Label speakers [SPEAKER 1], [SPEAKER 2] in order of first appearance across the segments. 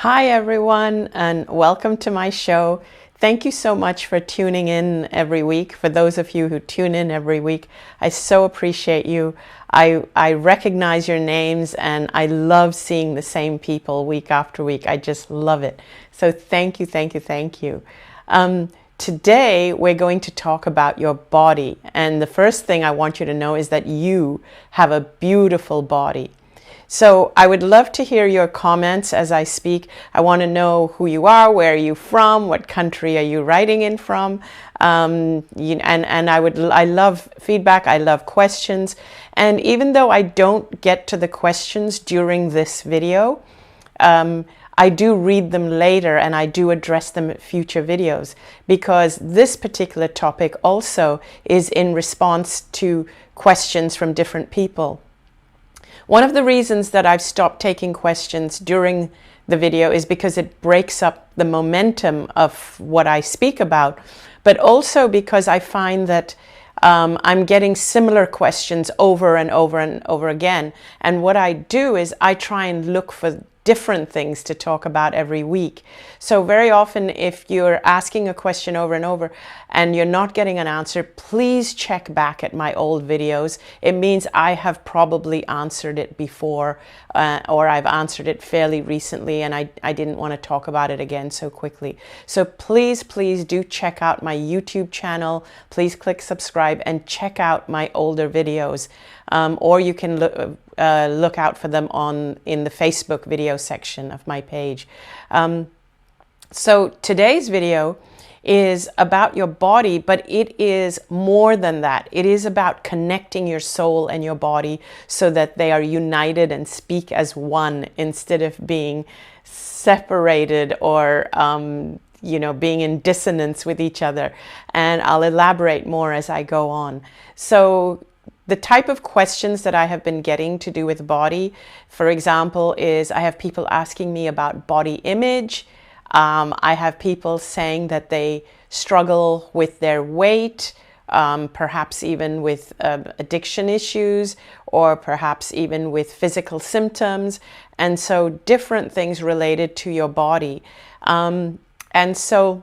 [SPEAKER 1] Hi everyone, and welcome to my show. Thank you so much for tuning in every week. For those of you who tune in every week, I so appreciate you. I recognize your names and I love seeing the same people week after week. I just love it. So thank you, thank you, thank you. Today we're going to talk about your body. And the first thing I want you to know is that you have a beautiful body. So I would love to hear your comments as I speak. I want to know who you are, where are you from, what country are you writing in from, I love feedback, I love questions, and even though I don't get to the questions during this video, I do read them later and I do address them in future videos, because this particular topic also is in response to questions from different people. One of the reasons that I've stopped taking questions during the video is because it breaks up the momentum of what I speak about, but also because I find that I'm getting similar questions over and over and over again. And what I do is I try and look for different things to talk about every week. So very often, if you're asking a question over and over and you're not getting an answer, please check back at my old videos. It means I have probably answered it before, or I've answered it fairly recently, and I didn't want to talk about it again so quickly. So please do check out my YouTube channel. Please click subscribe and check out my older videos. Or you can look out for them in the Facebook video section of my page. So today's video is about your body, but it is more than that. It is about connecting your soul and your body so that they are united and speak as one instead of being separated or being in dissonance with each other. And I'll elaborate more as I go on. So the type of questions that I have been getting to do with body, for example, is I have people asking me about body image. I have people saying that they struggle with their weight, perhaps even with addiction issues, or perhaps even with physical symptoms. And so different things related to your body. And so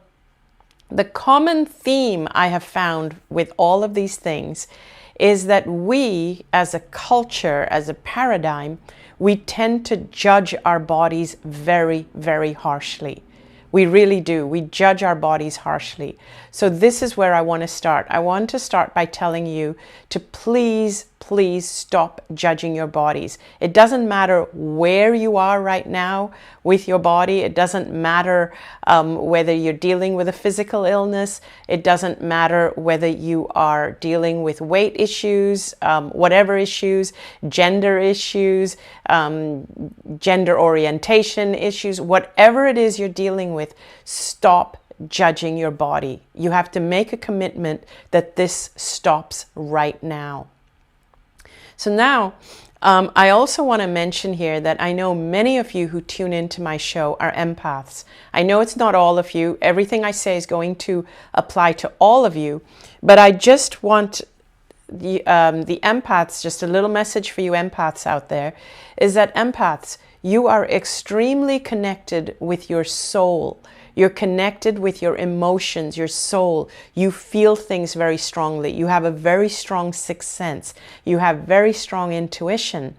[SPEAKER 1] the common theme I have found with all of these things is that we, as a culture, as a paradigm, we tend to judge our bodies very, very harshly. We really do. We judge our bodies harshly. So this is where I want to start. I want to start by telling you to please stop judging your bodies. It doesn't matter where you are right now with your body. It doesn't matter whether you're dealing with a physical illness. It doesn't matter whether you are dealing with weight issues, whatever issues, gender issues, gender orientation issues, whatever it is you're dealing with, stop judging your body. You have to make a commitment that this stops right now. So now, I also want to mention here that I know many of you who tune into my show are empaths. I know it's not all of you. Everything I say is going to apply to all of you, but I just want the empaths, just a little message for you empaths out there, is that empaths, you are extremely connected with your soul. You're connected with your emotions, your soul. You feel things very strongly. You have a very strong sixth sense. You have very strong intuition.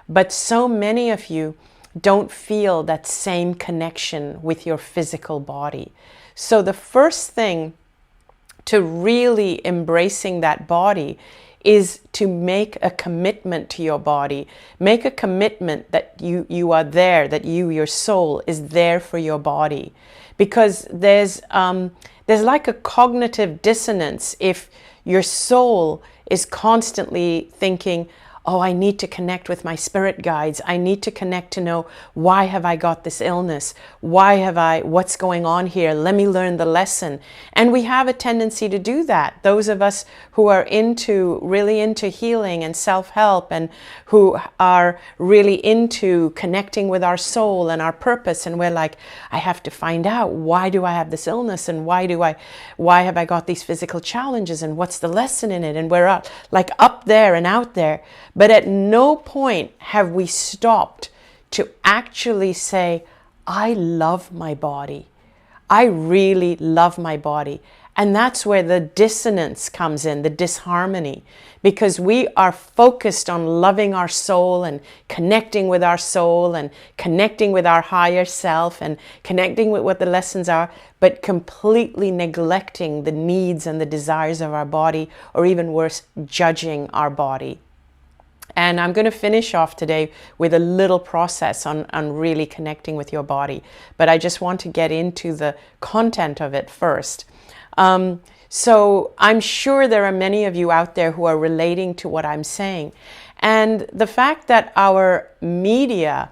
[SPEAKER 1] But so many of you don't feel that same connection with your physical body. So the first thing to really embracing that body is to make a commitment to your body. Make a commitment that you are there, that your soul is there for your body. Because there's like a cognitive dissonance if your soul is constantly thinking, oh, I need to connect with my spirit guides. I need to connect to know, why have I got this illness? What's going on here? Let me learn the lesson. And we have a tendency to do that. Those of us who are really into healing and self-help, and who are really into connecting with our soul and our purpose. And we're like, I have to find out, why do I have this illness? And why have I got these physical challenges? And what's the lesson in it? And we're up there and out there. But at no point have we stopped to actually say, I love my body. I really love my body. And that's where the dissonance comes in, the disharmony, because we are focused on loving our soul and connecting with our soul and connecting with our higher self and connecting with what the lessons are, but completely neglecting the needs and the desires of our body, or even worse, judging our body. And I'm going to finish off today with a little process on really connecting with your body. But I just want to get into the content of it first. So I'm sure there are many of you out there who are relating to what I'm saying. And the fact that our media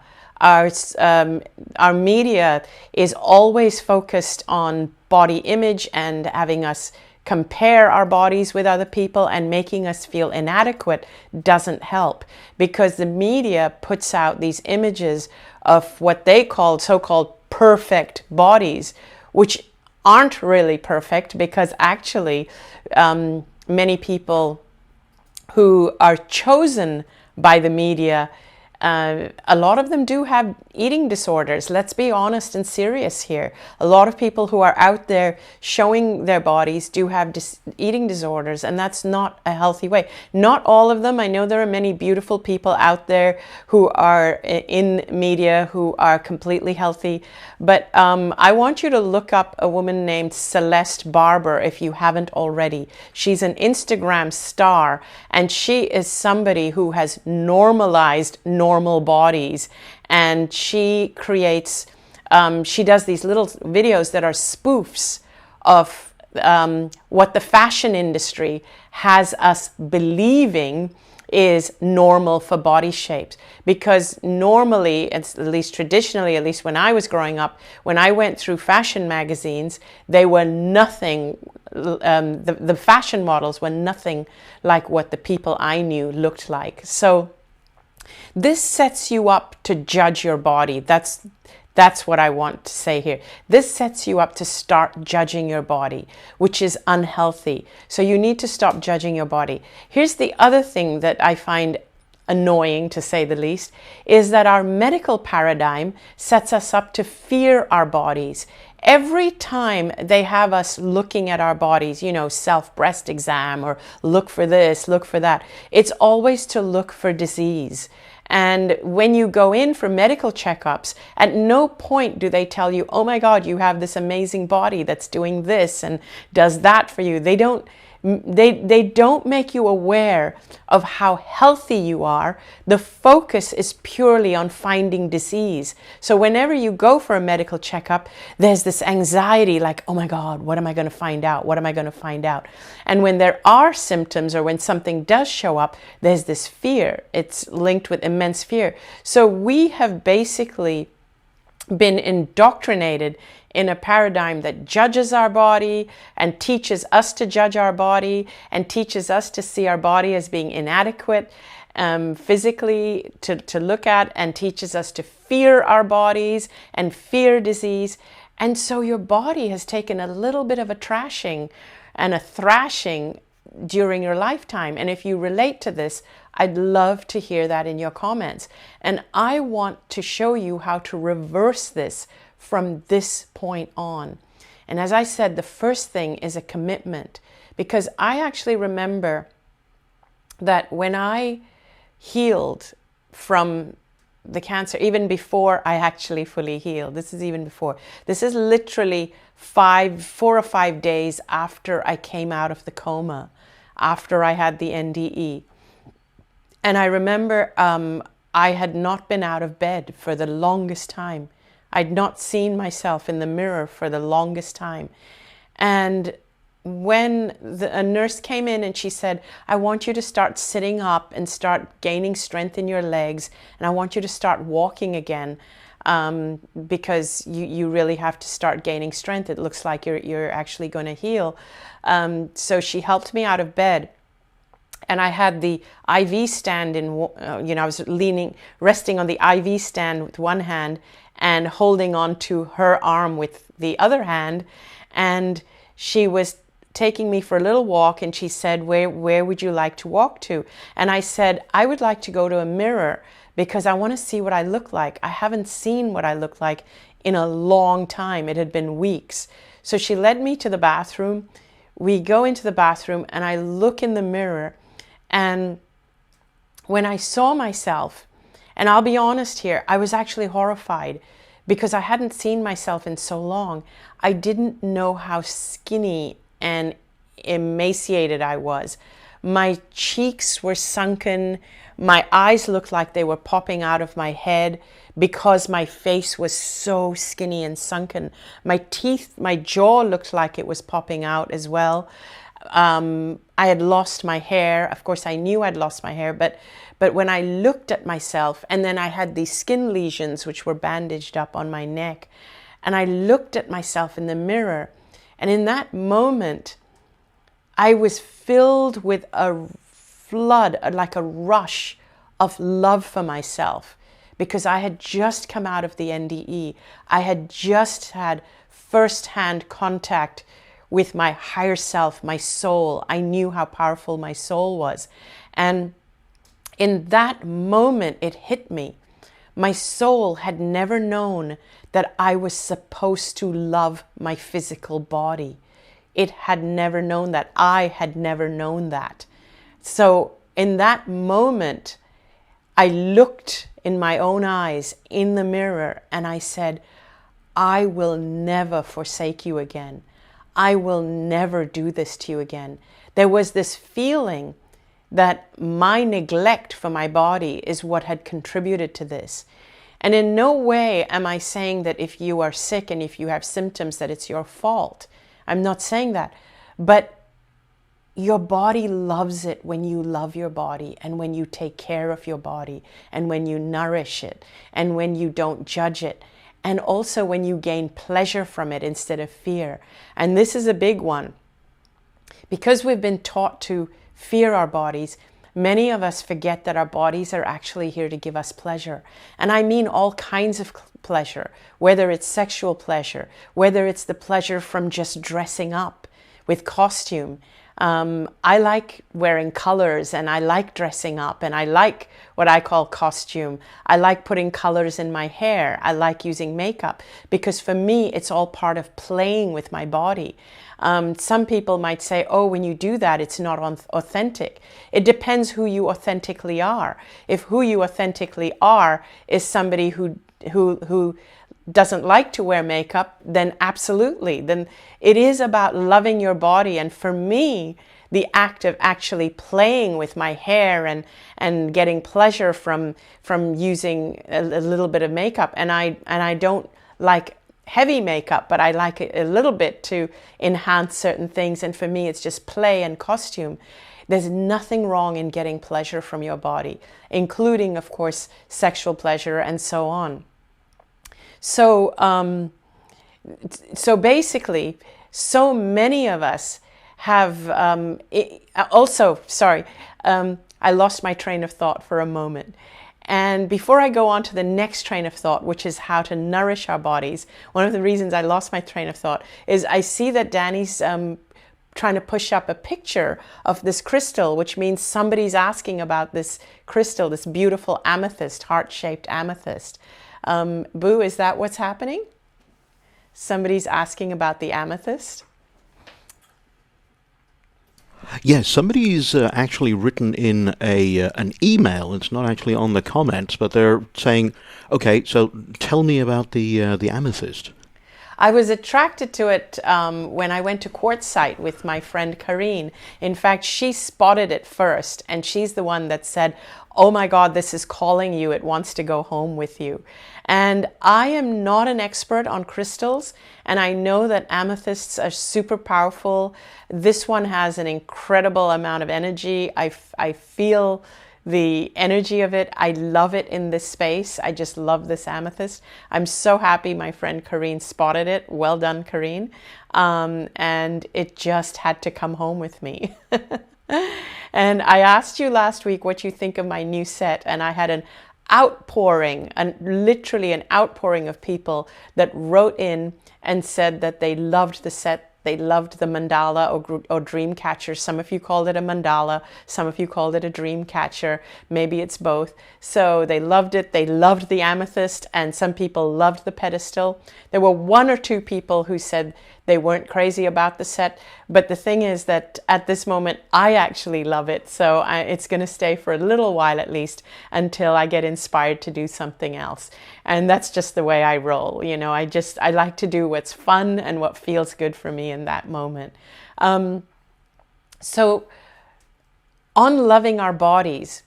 [SPEAKER 1] is always focused on body image and having us compare our bodies with other people and making us feel inadequate doesn't help, because the media puts out these images of what they call so-called perfect bodies, which aren't really perfect, because actually many people who are chosen by the media, a lot of them do have eating disorders. Let's be honest and serious here. A lot of people who are out there showing their bodies do have eating disorders, and that's not a healthy way. Not all of them. I know there are many beautiful people out there who are in media who are completely healthy, but I want you to look up a woman named Celeste Barber if you haven't already. She's an Instagram star, and she is somebody who has normalized normal bodies, and she creates she does these little videos that are spoofs of what the fashion industry has us believing is normal for body shapes. Because normally, at least traditionally, at least when I was growing up, when I went through fashion magazines, they were nothing, the fashion models were nothing like what the people I knew looked like. So this sets you up to judge your body. That's what I want to say here. This sets you up to start judging your body, which is unhealthy. So you need to stop judging your body. Here's the other thing that I find annoying, to say the least, is that our medical paradigm sets us up to fear our bodies. Every time they have us looking at our bodies, you know, self-breast exam or look for this, look for that, it's always to look for disease. And when you go in for medical checkups, at no point do they tell you, oh my God, you have this amazing body that's doing this and does that for you. They don't make you aware of how healthy you are. The focus is purely on finding disease. So whenever you go for a medical checkup, there's this anxiety like, oh my God, what am I going to find out? What am I going to find out? And when there are symptoms or when something does show up, there's this fear. It's linked with immense fear. So we have basically been indoctrinated in a paradigm that judges our body and teaches us to judge our body and teaches us to see our body as being inadequate physically to look at, and teaches us to fear our bodies and fear disease. And so your body has taken a little bit of a trashing and a thrashing during your lifetime. And if you relate to this, I'd love to hear that in your comments. And I want to show you how to reverse this from this point on. And as I said, the first thing is a commitment, because I actually remember that when I healed from the cancer, even before I actually fully healed, this is even before, this is literally 4 or 5 days after I came out of the coma, after I had the NDE. And I remember I had not been out of bed for the longest time. I'd not seen myself in the mirror for the longest time. And when a nurse came in and she said, I want you to start sitting up and start gaining strength in your legs, and I want you to start walking again, because you really have to start gaining strength. It looks like you're actually going to heal. So she helped me out of bed. And I had the IV stand in, I was resting on the IV stand with one hand and holding on to her arm with the other hand. And she was taking me for a little walk, and she said, where would you like to walk to? And I said, I would like to go to a mirror because I want to see what I look like. I haven't seen what I look like in a long time. It had been weeks. So she led me to the bathroom. We go into the bathroom and I look in the mirror, and when I saw myself, and I'll be honest here, I was actually horrified because I hadn't seen myself in so long. I didn't know how skinny and emaciated I was. My cheeks were sunken. My eyes looked like they were popping out of my head because my face was so skinny and sunken. My teeth, my jaw looked like it was popping out as well. I had lost my hair. Of course, I knew I'd lost my hair, but when I looked at myself, and then I had these skin lesions which were bandaged up on my neck, and I looked at myself in the mirror, and in that moment, I was filled with a flood, like a rush of love for myself, because I had just come out of the NDE. I had just had first-hand contact with my higher self, my soul. I knew how powerful my soul was. And in that moment, it hit me. My soul had never known that I was supposed to love my physical body. It had never known that. I had never known that. So in that moment, I looked in my own eyes in the mirror and I said, I will never forsake you again. I will never do this to you again. There was this feeling that my neglect for my body is what had contributed to this. And in no way am I saying that if you are sick and if you have symptoms that it's your fault. I'm not saying that. But your body loves it when you love your body and when you take care of your body and when you nourish it and when you don't judge it. And also when you gain pleasure from it instead of fear. And this is a big one. Because we've been taught to fear our bodies, many of us forget that our bodies are actually here to give us pleasure. And I mean all kinds of pleasure, whether it's sexual pleasure, whether it's the pleasure from just dressing up with costume. I like wearing colors and I like dressing up and I like what I call costume. I like putting colors in my hair. I like using makeup because for me, it's all part of playing with my body. Some people might say, oh, when you do that, it's not authentic. It depends who you authentically are. If who you authentically are is somebody who doesn't like to wear makeup, then absolutely. Then it is about loving your body. And for me, the act of actually playing with my hair and getting pleasure from using a little bit of makeup. And I don't like heavy makeup, but I like it a little bit to enhance certain things. And for me, it's just play and costume. There's nothing wrong in getting pleasure from your body, including, of course, sexual pleasure and so on. So basically, so many of us have I lost my train of thought for a moment. And before I go on to the next train of thought, which is how to nourish our bodies, one of the reasons I lost my train of thought is I see that Danny's trying to push up a picture of this crystal, which means somebody's asking about this crystal, this beautiful amethyst, heart-shaped amethyst. Boo, is that what's happening? Somebody's asking about the amethyst?
[SPEAKER 2] Yes, somebody's actually written in an email. It's not actually on the comments, but they're saying, okay, so tell me about the amethyst.
[SPEAKER 1] I was attracted to it when I went to Quartzsite with my friend Karine. In fact, she spotted it first, and she's the one that said, oh my God, this is calling you. It wants to go home with you. And I am not an expert on crystals, and I know that amethysts are super powerful. This one has an incredible amount of energy. I feel the energy of it. I love it in this space. I just love this amethyst. I'm so happy my friend Karine spotted it. Well done, Karine. And it just had to come home with me. And I asked you last week what you think of my new set, and I had an outpouring, literally an outpouring of people that wrote in and said that they loved the set They loved the mandala or dream catcher. Some of you called it a mandala. Some of you called it a dream catcher. Maybe it's both. So they loved it. They loved the amethyst, and some people loved the pedestal. There were one or two people who said they weren't crazy about the set. But the thing is that at this moment, I actually love it. So it's going to stay for a little while at least until I get inspired to do something else. And that's just the way I roll. You know, I like to do what's fun and what feels good for me in that moment. So on loving our bodies,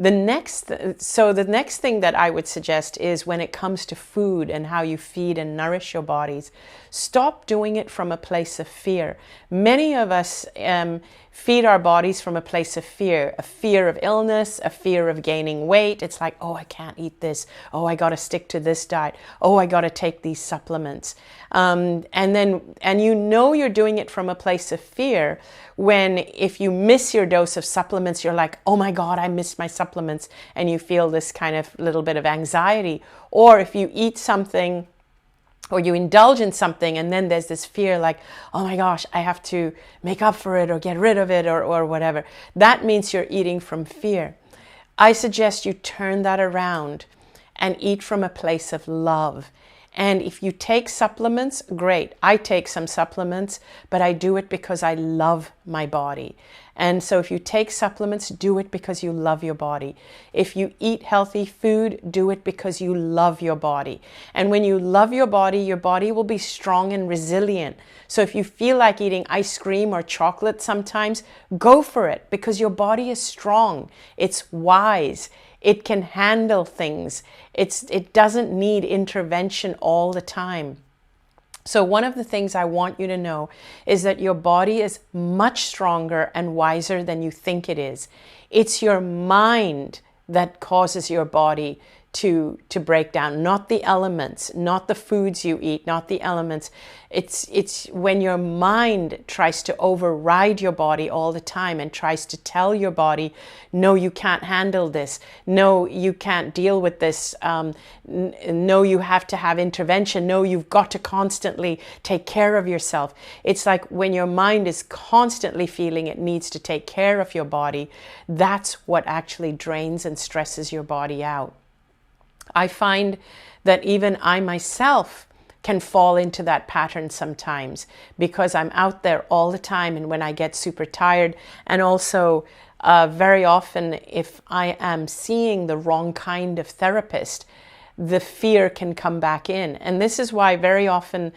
[SPEAKER 1] the next thing that I would suggest is when it comes to food and how you feed and nourish your bodies, stop doing it from a place of fear. Many of us feed our bodies from a place of fear, a fear of illness, a fear of gaining weight. It's like, oh, I can't eat this. Oh, I got to stick to this diet. Oh, I got to take these supplements. And you know you're doing it from a place of fear when if you miss your dose of supplements, you're like, oh my God, I missed my supplements. And you feel this kind of little bit of anxiety. Or if you eat something or you indulge in something and then there's this fear like, oh my gosh, I have to make up for it or get rid of it or whatever. That means you're eating from fear. I suggest you turn that around and eat from a place of love. And if you take supplements, great. I take some supplements, but I do it because I love my body. And so if you take supplements, do it because you love your body. If you eat healthy food, do it because you love your body. And when you love your body will be strong and resilient. So if you feel like eating ice cream or chocolate sometimes, go for it because your body is strong. It's wise. It can handle things. It doesn't need intervention all the time. So one of the things I want you to know is that your body is much stronger and wiser than you think it is. It's your mind that causes your body to break down, not the elements, not the foods you eat, not the elements. It's when your mind tries to override your body all the time and tries to tell your body, no, you can't handle this. No, you can't deal with this. No, you have to have intervention. No, you've got to constantly take care of yourself. It's like when your mind is constantly feeling it needs to take care of your body, that's what actually drains and stresses your body out. I find that even I myself can fall into that pattern sometimes because I'm out there all the time and when I get super tired, and also very often if I am seeing the wrong kind of therapist, the fear can come back in. And this is why very often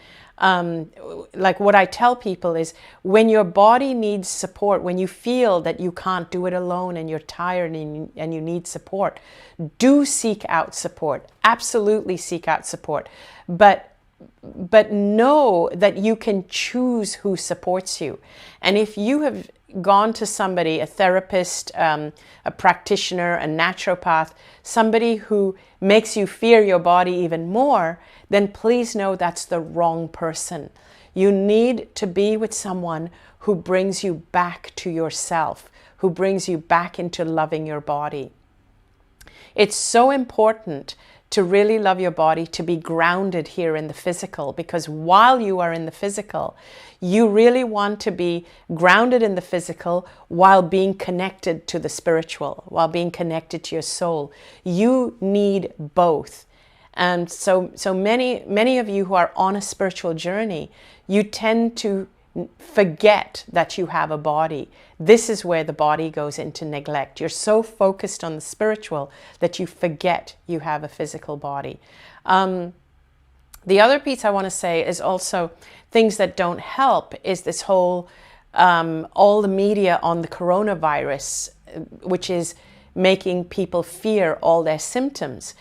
[SPEAKER 1] like what I tell people is when your body needs support, when you feel that you can't do it alone and you're tired and you need support, do seek out support. Absolutely seek out support. But know that you can choose who supports you. And if you have gone to somebody, a therapist, a practitioner, a naturopath, somebody who makes you fear your body even more, then please know that's the wrong person. You need to be with someone who brings you back to yourself, who brings you back into loving your body. It's so important to really love your body, to be grounded here in the physical, because while you are in the physical, you really want to be grounded in the physical while being connected to the spiritual, while being connected to your soul. You need both. And so many of you who are on a spiritual journey, you tend to forget that you have a body. This is where the body goes into neglect. You're so focused on the spiritual that you forget you have a physical body. The other piece I want to say is also things that don't help is this whole, all the media on the coronavirus, which is making people fear all their symptoms.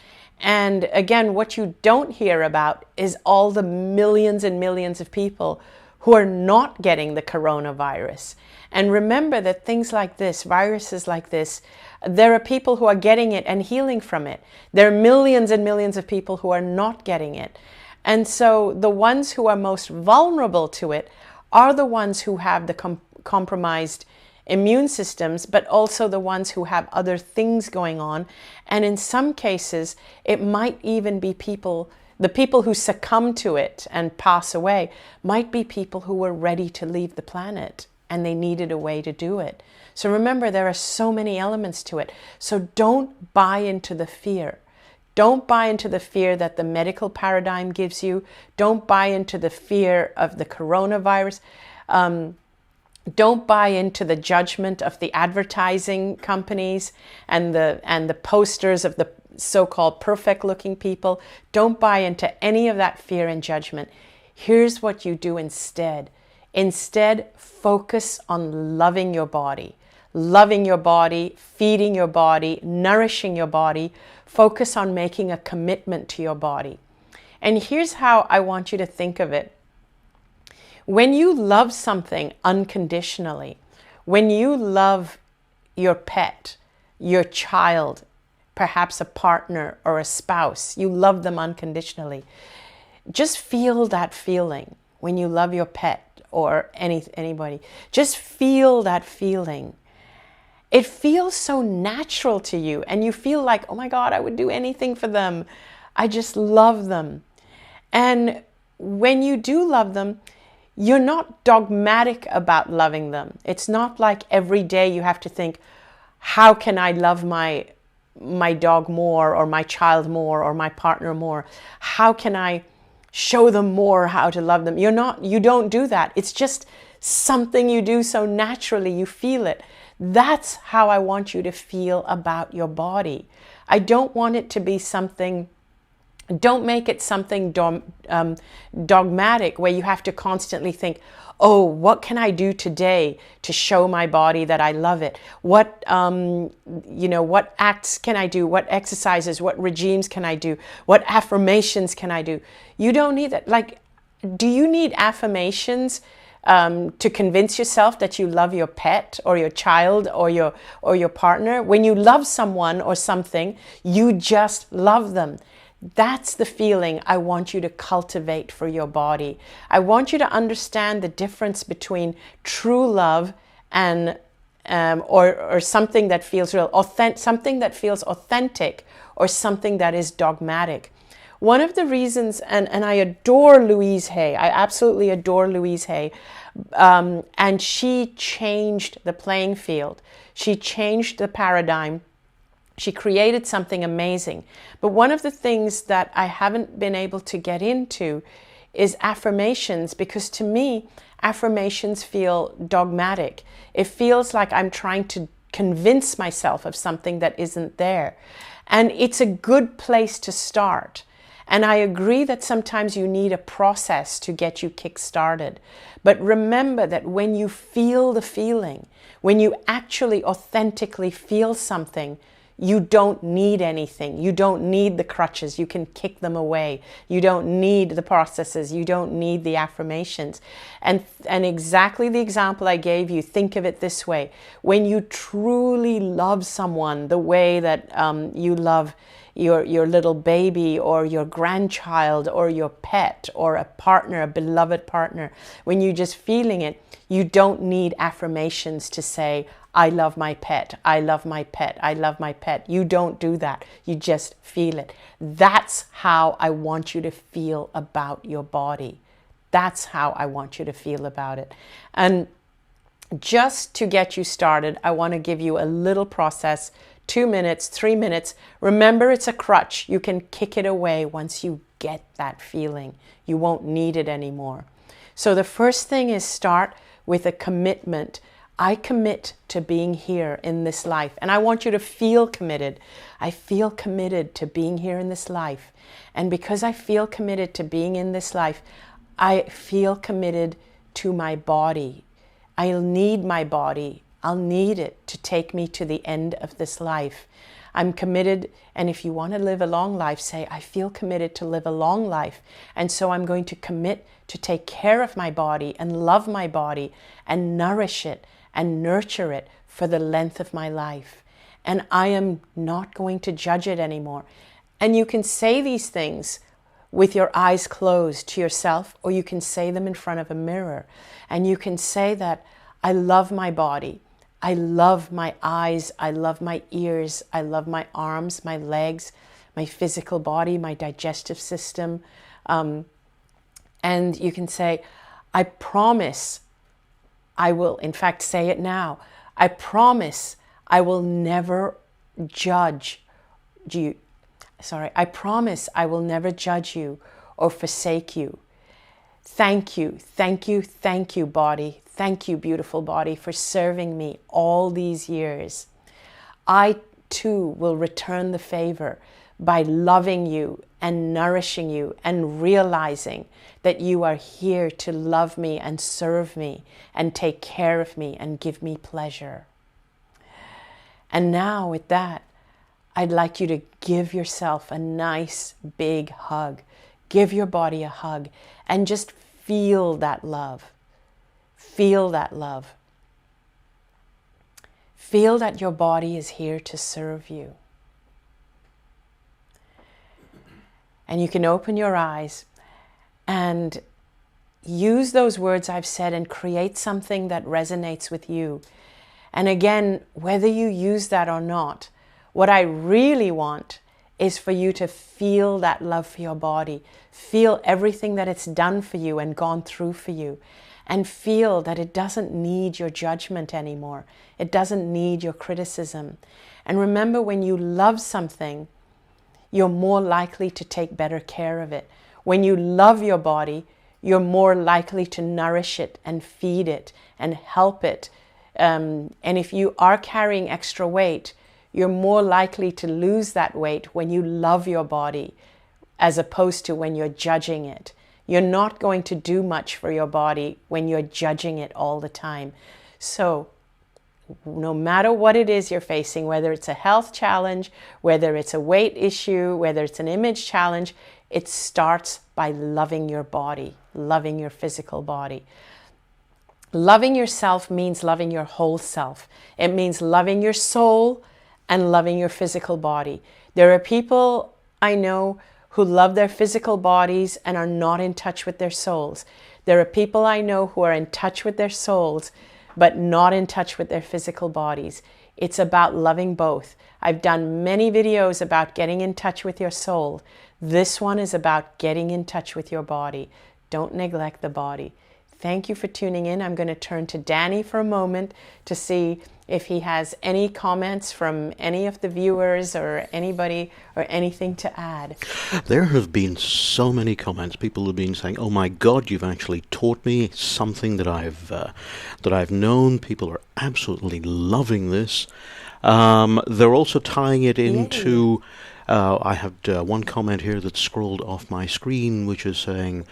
[SPEAKER 1] And again, what you don't hear about is all the millions and millions of people who are not getting the coronavirus. And remember that things like this, viruses like this, there are people who are getting it and healing from it. There are millions and millions of people who are not getting it. And so the ones who are most vulnerable to it are the ones who have the compromised immune systems, but also the ones who have other things going on. And in some cases, it might even be people The people who succumb to it and pass away might be people who were ready to leave the planet and they needed a way to do it. So remember, there are so many elements to it. So don't buy into the fear. Don't buy into the fear that the medical paradigm gives you. Don't buy into the fear of the coronavirus. Don't buy into the judgment of the advertising companies and the posters of the so-called perfect-looking people. Don't buy into any of that fear and judgment. Here's what you do instead. Instead, focus on loving your body. Loving your body, feeding your body, nourishing your body. Focus on making a commitment to your body. And here's how I want you to think of it. When you love something unconditionally, when you love your pet, your child, perhaps a partner or a spouse, you love them unconditionally, just feel that feeling when you love your pet or anybody. Just feel that feeling. It feels so natural to you and you feel like, oh my God, I would do anything for them. I just love them. And when you do love them, you're not dogmatic about loving them. It's not like every day you have to think, how can I love my dog more or my child more or my partner more? How can I show them more how to love them? You don't do that. It's just something you do so naturally, you feel it. That's how I want you to feel about your body. I don't want it to be something, don't make it something dogmatic where you have to constantly think, oh, what can I do today to show my body that I love it? What, what acts can I do? What exercises, what regimes can I do? What affirmations can I do? You don't need that. Like, do you need affirmations to convince yourself that you love your pet or your child or your partner? When you love someone or something, you just love them. That's the feeling I want you to cultivate for your body. I want you to understand the difference between true love and or something that feels real, something that feels authentic, or something that is dogmatic. One of the reasons, and I adore Louise Hay, I absolutely adore Louise Hay, and she changed the playing field. She changed the paradigm. She created something amazing. But one of the things that I haven't been able to get into is affirmations, because to me, affirmations feel dogmatic. It feels like I'm trying to convince myself of something that isn't there. And it's a good place to start. And I agree that sometimes you need a process to get you kick-started. But remember that when you feel the feeling, when you actually authentically feel something, you don't need anything. You don't need the crutches. You can kick them away. You don't need the processes. You don't need the affirmations. And exactly the example I gave you, think of it this way. When you truly love someone the way that you love your little baby or your grandchild or your pet or a partner, a beloved partner, when you're just feeling it, you don't need affirmations to say, I love my pet, I love my pet, I love my pet. You don't do that. You just feel it. That's how I want you to feel about your body. That's how I want you to feel about it. And just to get you started, I want to give you a little process, 2 minutes, 3 minutes. Remember, it's a crutch. You can kick it away once you get that feeling. You won't need it anymore. So the first thing is start with a commitment. I commit to being here in this life. And I want you to feel committed. I feel committed to being here in this life. And because I feel committed to being in this life, I feel committed to my body. I'll need my body. I'll need it to take me to the end of this life. I'm committed, and if you want to live a long life, say, I feel committed to live a long life. And so I'm going to commit to take care of my body and love my body and nourish it and nurture it for the length of my life. And I am not going to judge it anymore. And you can say these things with your eyes closed to yourself, or you can say them in front of a mirror. And you can say that I love my body. I love my eyes. I love my ears. I love my arms, my legs, my physical body, my digestive system. And you can say, I promise I will, in fact, say it now. I promise I will never judge you. I promise I will never judge you or forsake you. Thank you, thank you, thank you, body. Thank you, beautiful body, for serving me all these years. I too will return the favor by loving you and nourishing you and realizing that you are here to love me and serve me and take care of me and give me pleasure. And now with that, I'd like you to give yourself a nice big hug. Give your body a hug and just feel that love. Feel that love. Feel that your body is here to serve you. And you can open your eyes and use those words I've said and create something that resonates with you. And again, whether you use that or not, what I really want is for you to feel that love for your body. Feel everything that it's done for you and gone through for you. And feel that it doesn't need your judgment anymore. It doesn't need your criticism. And remember, when you love something, you're more likely to take better care of it. When you love your body, you're more likely to nourish it and feed it and help it. And if you are carrying extra weight, you're more likely to lose that weight when you love your body as opposed to when you're judging it. You're not going to do much for your body when you're judging it all the time. So no matter what it is you're facing, whether it's a health challenge, whether it's a weight issue, whether it's an image challenge, it starts by loving your body, loving your physical body. Loving yourself means loving your whole self. It means loving your soul and loving your physical body. There are people I know who love their physical bodies and are not in touch with their souls. There are people I know who are in touch with their souls, but not in touch with their physical bodies. It's about loving both. I've done many videos about getting in touch with your soul. This one is about getting in touch with your body. Don't neglect the body. Thank you for tuning in. I'm going to turn to Danny for a moment to see if he has any comments from any of the viewers or anybody or anything to add.
[SPEAKER 2] There have been so many comments. People have been saying, "Oh my God, you've actually taught me something that I've known." People are absolutely loving this. They're also tying it into. I had one comment here that scrolled off my screen, which is saying.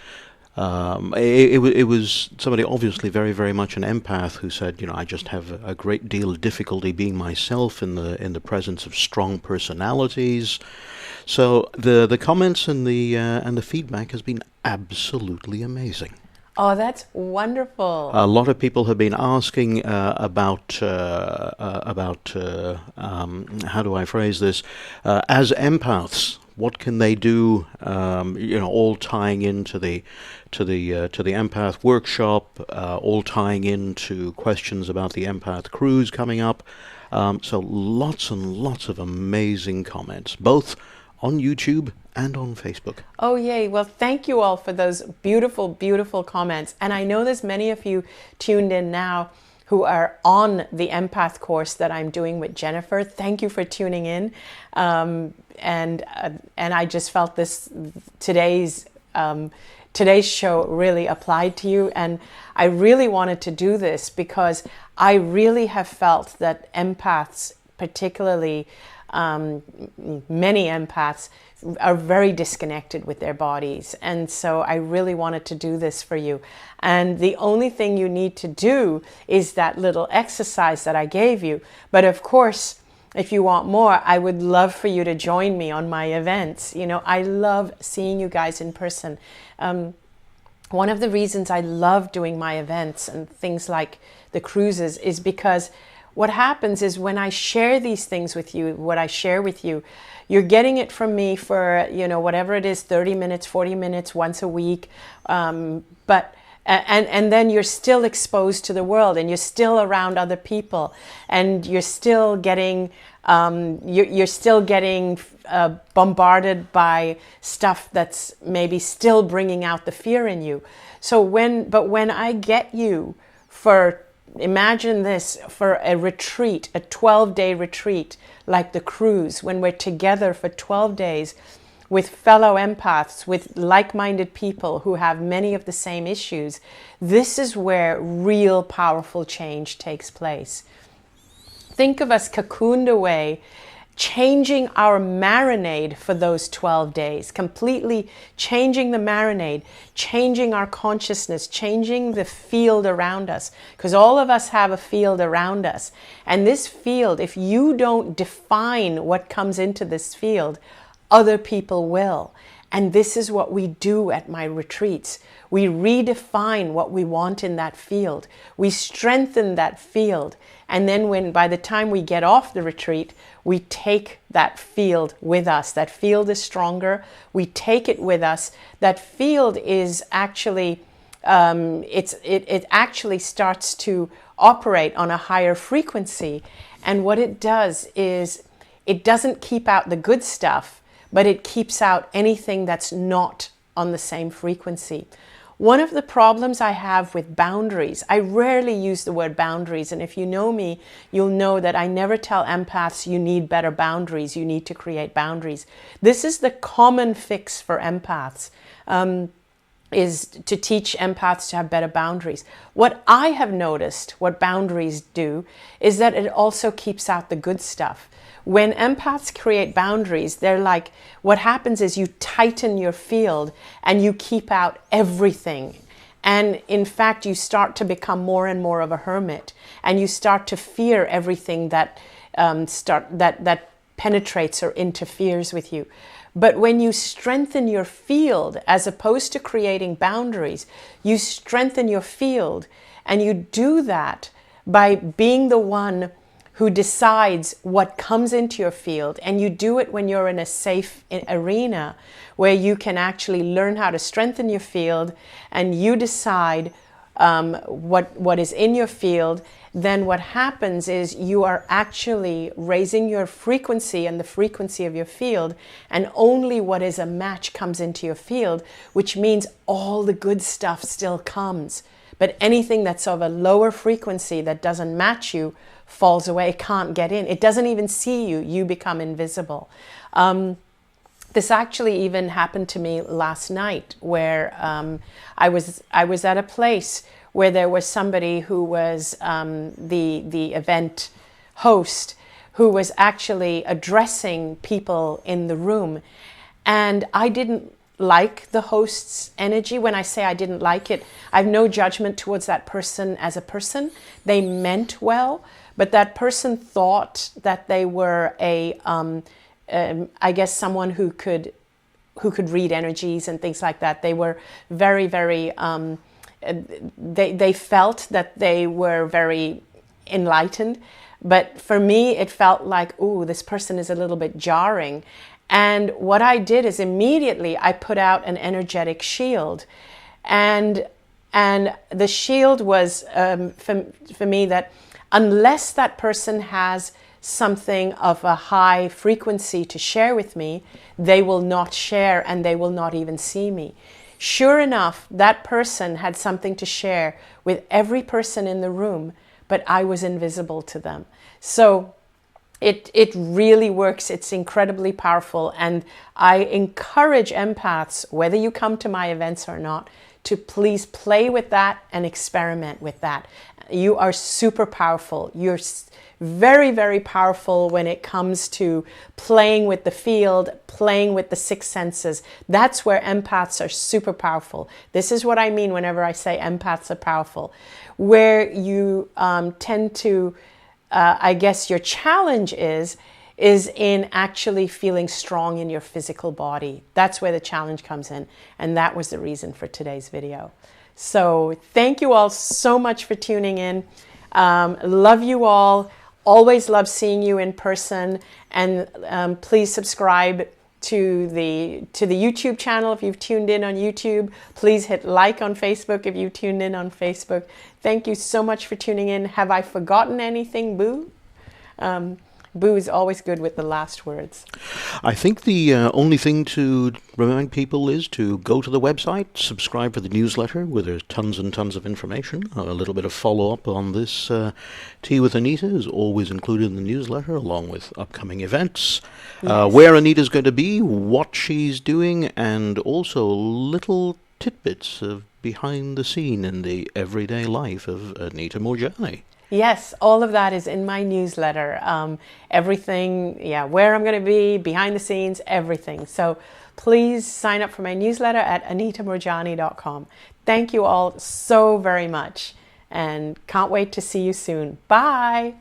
[SPEAKER 2] It was somebody obviously very, very much an empath who said, I just have a great deal of difficulty being myself in the presence of strong personalities. So the comments and the feedback has been absolutely amazing.
[SPEAKER 1] Oh, that's wonderful.
[SPEAKER 2] A lot of people have been asking about how do I phrase this? As empaths, what can they do? All tying into the empath workshop, all tying into questions about the empath cruise coming up. So lots and lots of amazing comments, both on YouTube and on Facebook.
[SPEAKER 1] Oh, yay. Well, thank you all for those beautiful, beautiful comments. And I know there's many of you tuned in now who are on the empath course that I'm doing with Jennifer. Thank you for tuning in. And I just felt today's show really applied to you. And I really wanted to do this because I really have felt that empaths, particularly many empaths, are very disconnected with their bodies. And so I really wanted to do this for you. And the only thing you need to do is that little exercise that I gave you. But of course, if you want more, I would love for you to join me on my events. I love seeing you guys in person. One of the reasons I love doing my events and things like the cruises is because what happens is when I share these things with you, what I share with you, you're getting it from me for, whatever it is, 30 minutes, 40 minutes, once a week. But and then you're still exposed to the world, and you're still around other people, and you're still getting bombarded by stuff that's maybe still bringing out the fear in you. So when I get you for, imagine this, for a retreat, a 12-day retreat, like the cruise, when we're together for 12 days with fellow empaths, with like-minded people who have many of the same issues, this is where real powerful change takes place. Think of us cocooned away, changing our marinade for those 12 days, completely changing the marinade, changing our consciousness, changing the field around us, because all of us have a field around us. And this field, if you don't define what comes into this field, other people will. And this is what we do at my retreats. We redefine what we want in that field. We strengthen that field. And then by the time we get off the retreat, we take that field with us. That field is stronger. We take it with us. That field is actually, it actually starts to operate on a higher frequency. And what it does is it doesn't keep out the good stuff, but it keeps out anything that's not on the same frequency. One of the problems I have with boundaries, I rarely use the word boundaries, and if you know me, you'll know that I never tell empaths you need better boundaries, you need to create boundaries. This is the common fix for empaths, is to teach empaths to have better boundaries. What I have noticed, what boundaries do, is that it also keeps out the good stuff. When empaths create boundaries, they're like, what happens is you tighten your field and you keep out everything. And in fact, you start to become more and more of a hermit, and you start to fear everything that penetrates or interferes with you. But when you strengthen your field, as opposed to creating boundaries, you strengthen your field, and you do that by being the one who decides what comes into your field. And you do it when you're in a safe arena where you can actually learn how to strengthen your field, and you decide what is in your field. Then what happens is you are actually raising your frequency and the frequency of your field, and only what is a match comes into your field, which means all the good stuff still comes. But anything that's of a lower frequency that doesn't match you falls away. It can't get in. It doesn't even see you. You become invisible. This actually even happened to me last night, where I was at a place where there was somebody who was the event host, who was actually addressing people in the room, and I didn't like the host's energy. When I say I didn't like it, I have no judgment towards that person as a person. They meant well, but that person thought that they were I guess someone who could read energies and things like that. They were very, very, they felt that they were very enlightened. But for me, it felt like, ooh, this person is a little bit jarring. And what I did is immediately I put out an energetic shield. And the shield was, for me, that unless that person has something of a high frequency to share with me, they will not share, and they will not even see me. Sure enough, that person had something to share with every person in the room, but I was invisible to them. So it really works. It's incredibly powerful. And I encourage empaths, whether you come to my events or not, to please play with that and experiment with that. You are super powerful. You're very, very powerful when it comes to playing with the field, playing with the six senses. That's where empaths are super powerful. This is what I mean whenever I say empaths are powerful. Where you tend to, I guess your challenge is in actually feeling strong in your physical body. That's where the challenge comes in. And that was the reason for today's video. So thank you all so much for tuning in. Love you all. Always love seeing you in person. And please subscribe to the YouTube channel if you've tuned in on YouTube. Please hit like on Facebook if you've tuned in on Facebook. Thank you so much for tuning in. Have I forgotten anything, Boo? Boo is always good with the last words.
[SPEAKER 2] I think the only thing to remind people is to go to the website, subscribe for the newsletter where there's tons and tons of information. A little bit of follow-up on this Tea with Anita is always included in the newsletter, along with upcoming events,
[SPEAKER 1] Yes.
[SPEAKER 2] where Anita's going to be, what she's doing, and also little tidbits of behind the scene in the everyday life of Anita Moorjani.
[SPEAKER 1] Yes, all of that is in my newsletter. Everything, where I'm going to be, behind the scenes, everything. So please sign up for my newsletter at anitamoorjani.com. Thank you all so very much, and can't wait to see you soon. Bye.